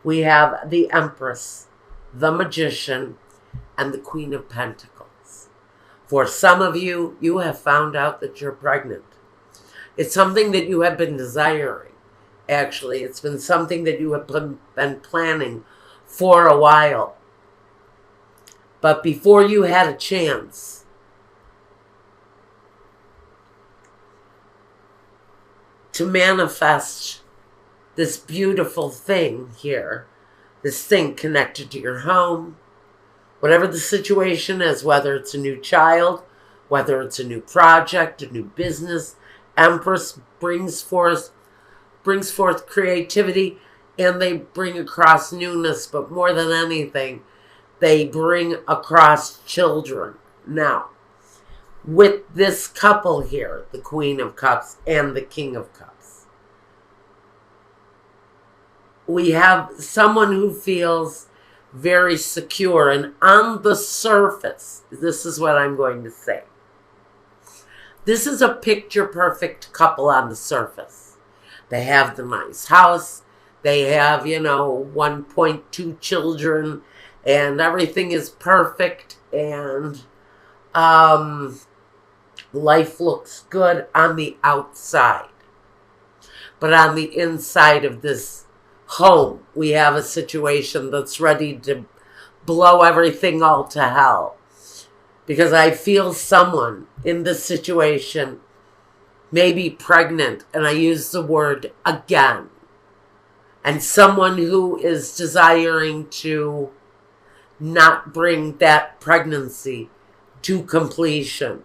we have the Empress, the Magician, and the Queen of Pentacles. For some of you, you have found out that you're pregnant. It's something that you have been desiring, actually. It's been something that you have been planning for a while. But before you had a chance to manifest this beautiful thing here, this thing connected to your home, whatever the situation is, whether it's a new child, whether it's a new project, a new business, Empress brings forth creativity, and they bring across newness, but more than anything, they bring across children. Now, with this couple here, the Queen of Cups and the King of Cups, we have someone who feels very secure, and on the surface, this is what I'm going to say. This is a picture-perfect couple on the surface. They have the nice house. They have, 1.2 children, and everything is perfect, and life looks good on the outside. But on the inside of this home, we have a situation that's ready to blow everything all to hell. Because I feel someone in this situation may be pregnant, and I use the word again. And someone who is desiring to not bring that pregnancy to completion.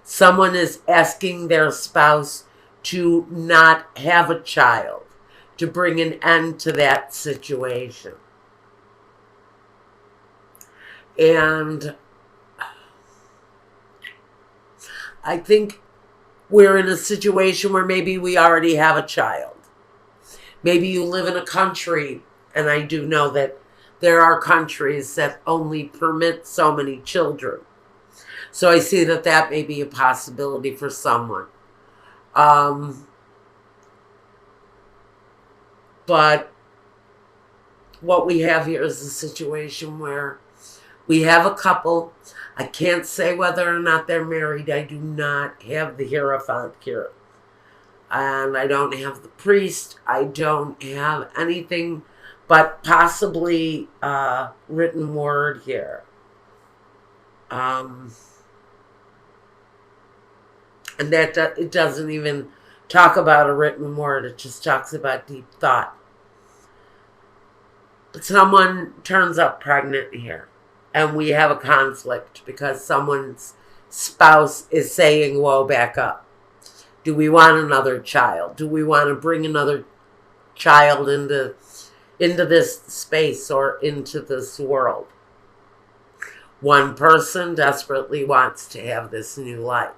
Someone is asking their spouse to not have a child, to bring an end to that situation. And I think we're in a situation where maybe we already have a child. Maybe you live in a country, and I do know that there are countries that only permit so many children. So I see that that may be a possibility for someone. But what we have here is a situation where we have a couple. I can't say whether or not they're married. I do not have the Hierophant here. And I don't have the priest. I don't have anything but possibly a written word here. And that it doesn't even talk about a written word. It just talks about deep thought. But someone turns up pregnant here. And we have a conflict because someone's spouse is saying, whoa, back up. Do we want another child? Do we want to bring another child into this space or into this world? One person desperately wants to have this new life.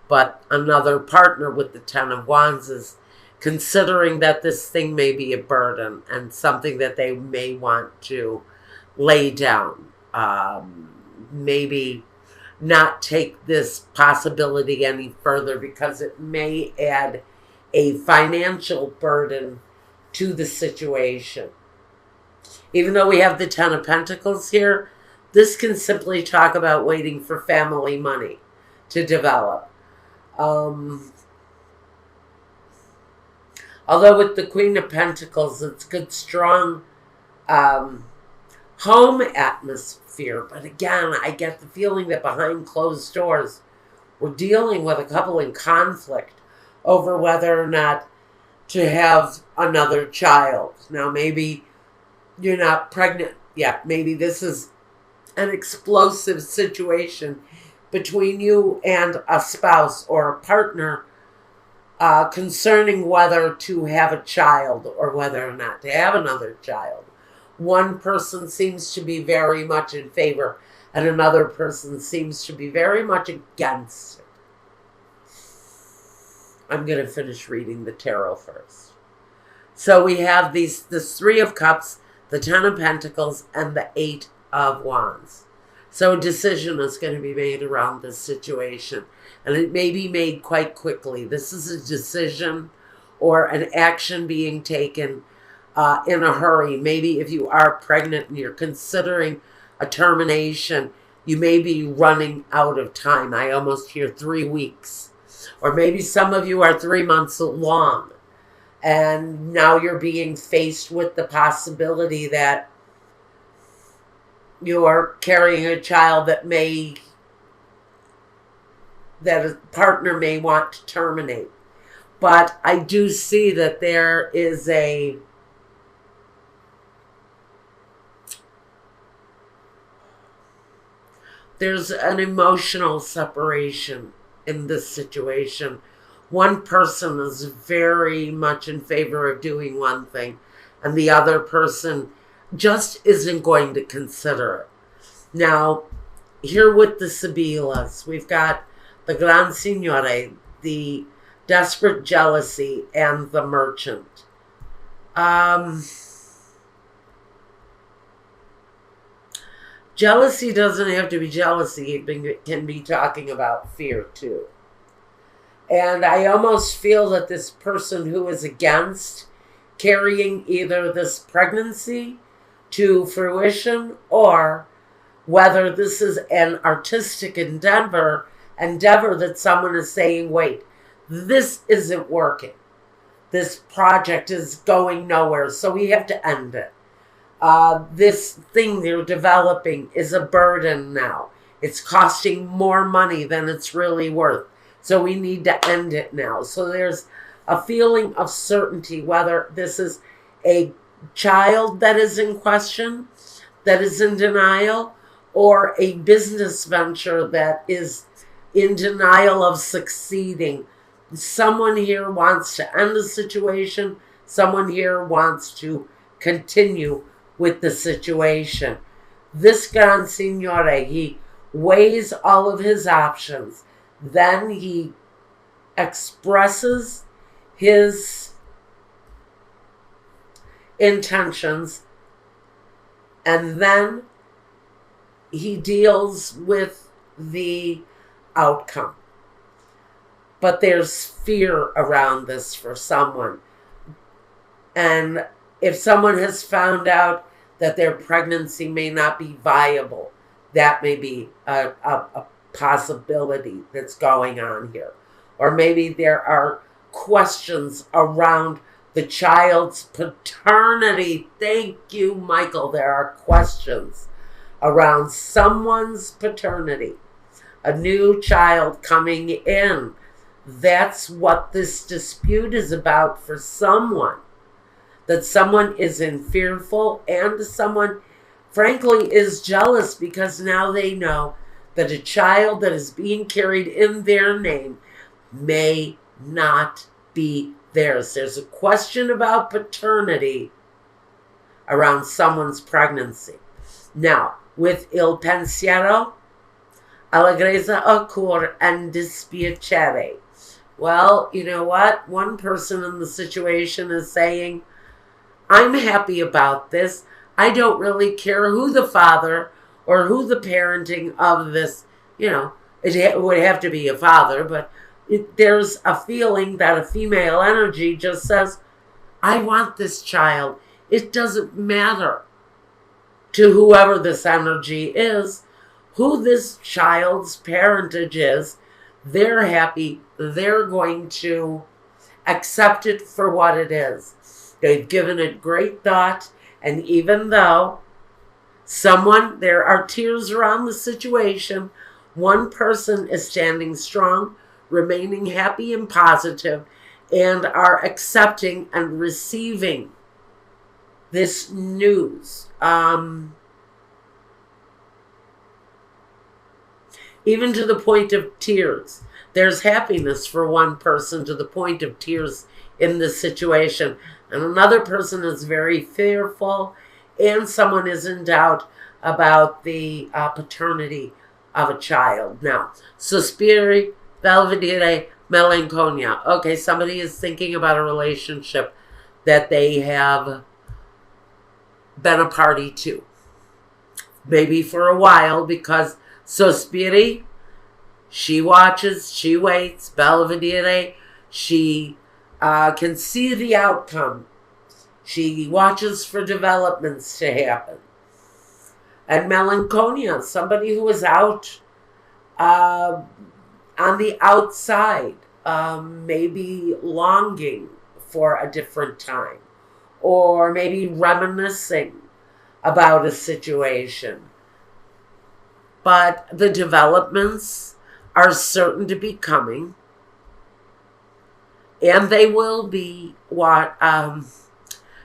But another partner with the Ten of Wands is considering that this thing may be a burden and something that they may want to lay down. Maybe not take this possibility any further because it may add a financial burden to the situation. Even though we have the Ten of Pentacles here, this can simply talk about waiting for family money to develop. Although with the Queen of Pentacles, it's good, strong home atmosphere. But again, I get the feeling that behind closed doors, we're dealing with a couple in conflict over whether or not to have another child. Now, maybe you're not pregnant yet. Maybe this is an explosive situation between you and a spouse or a partner concerning whether to have a child or whether or not to have another child. One person seems to be very much in favor and another person seems to be very much against it. I'm going to finish reading the tarot first. So we have this Three of Cups, the Ten of Pentacles, and the Eight of Wands. So a decision is going to be made around this situation. And it may be made quite quickly. This is a decision or an action being taken in a hurry. Maybe if you are pregnant and you're considering a termination, you may be running out of time. I almost hear 3 weeks. Or maybe some of you are 3 months along. And now you're being faced with the possibility that you're carrying a child that a partner may want to terminate. But I do see that there's an emotional separation in this situation. One person is very much in favor of doing one thing, and the other person just isn't going to consider it. Now, here with the Sibilas, we've got the Gran Signore, the desperate jealousy, and the merchant. Jealousy doesn't have to be jealousy. It can be talking about fear too. And I almost feel that this person who is against carrying either this pregnancy to fruition, or whether this is an artistic endeavor that someone is saying, wait, this isn't working. This project is going nowhere, so we have to end it. This thing they're developing is a burden now. It's costing more money than it's really worth. So we need to end it now. So there's a feeling of certainty, whether this is a child that is in question, that is in denial, or a business venture that is in denial of succeeding. Someone here wants to end the situation. Someone here wants to continue with the situation. This Gran Signore, he weighs all of his options. Then he expresses his intentions, and then he deals with the outcome. But there's fear around this for someone. And if someone has found out that their pregnancy may not be viable, that may be a possibility that's going on here. Or maybe there are questions around the child's paternity. Thank you, Michael. There are questions around someone's paternity. A new child coming in. That's what this dispute is about for someone. That someone is fearful, and someone, frankly, is jealous because now they know that a child that is being carried in their name may not be theirs. There's a question about paternity around someone's pregnancy. Now, with il pensiero, allegrezza al cor and dispiacere. Well, you know what? One person in the situation is saying, I'm happy about this. I don't really care who the father or who the parenting of this, it would have to be a father, but there's a feeling that a female energy just says, I want this child. It doesn't matter to whoever this energy is, who this child's parentage is. They're happy. They're going to accept it for what it is. They've given it great thought, and even though there are tears around the situation, one person is standing strong, remaining happy and positive, and are accepting and receiving this news. Even to the point of tears. There's happiness for one person to the point of tears in this situation. And another person is very fearful, and someone is in doubt about the paternity of a child. Now, sospiri, belvedere, melanconia. Okay, somebody is thinking about a relationship that they have been a party to. Maybe for a while, because sospiri, she watches, she waits. Belvedere, she can see the outcome. She watches for developments to happen. And melancholia, somebody who is out on the outside, maybe longing for a different time, or maybe reminiscing about a situation. But the developments are certain to be coming, and they will be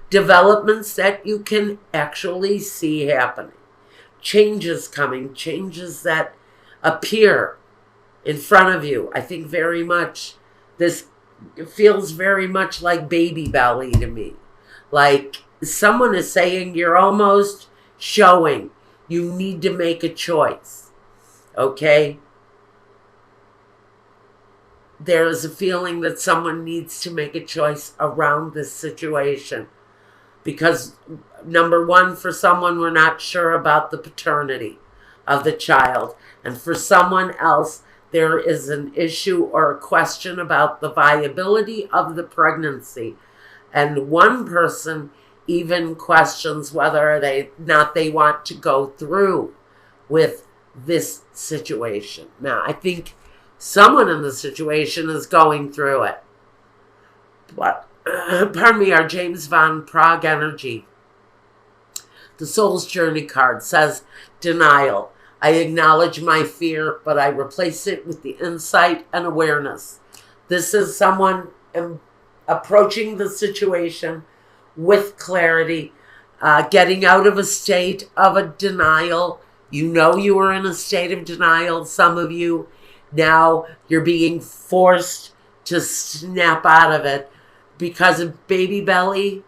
developments that you can actually see happening. Changes coming, changes that appear in front of you. I think very much this feels very much like baby belly to me. Like someone is saying you're almost showing you need to make a choice. Okay? There is a feeling that someone needs to make a choice around this situation. Because, number one, for someone, we're not sure about the paternity of the child. And for someone else, there is an issue or a question about the viability of the pregnancy. And one person even questions whether they want to go through with this situation. Now, I think someone in the situation is going through it. But, pardon me, our James Van Prague energy. The Soul's Journey card says denial. I acknowledge my fear, but I replace it with the insight and awareness. This is someone approaching the situation with clarity, getting out of a state of a denial. You know you were in a state of denial, some of you. Now you're being forced to snap out of it because a baby belly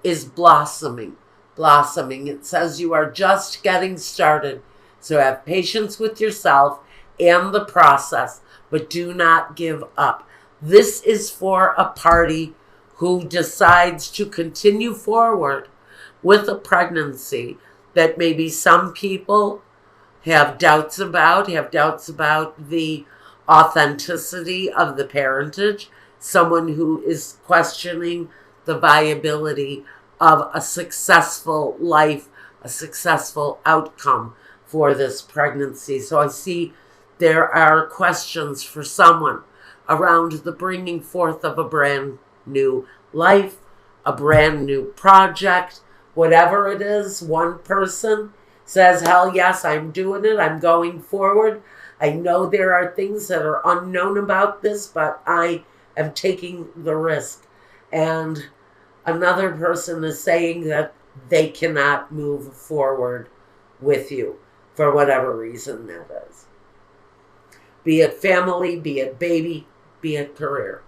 is blossoming. It says you are just getting started. So have patience with yourself and the process, but do not give up. This is for a party who decides to continue forward with a pregnancy that maybe some people have doubts about the authenticity of the parentage, someone who is questioning the viability of a successful life, a successful outcome for this pregnancy. So I see there are questions for someone around the bringing forth of a brand new life, a brand new project, whatever it is. One person says, hell yes, I'm doing it. I'm going forward. I know there are things that are unknown about this, but I am taking the risk. And another person is saying that they cannot move forward with you for whatever reason that is. Be it family, be it baby, be it career.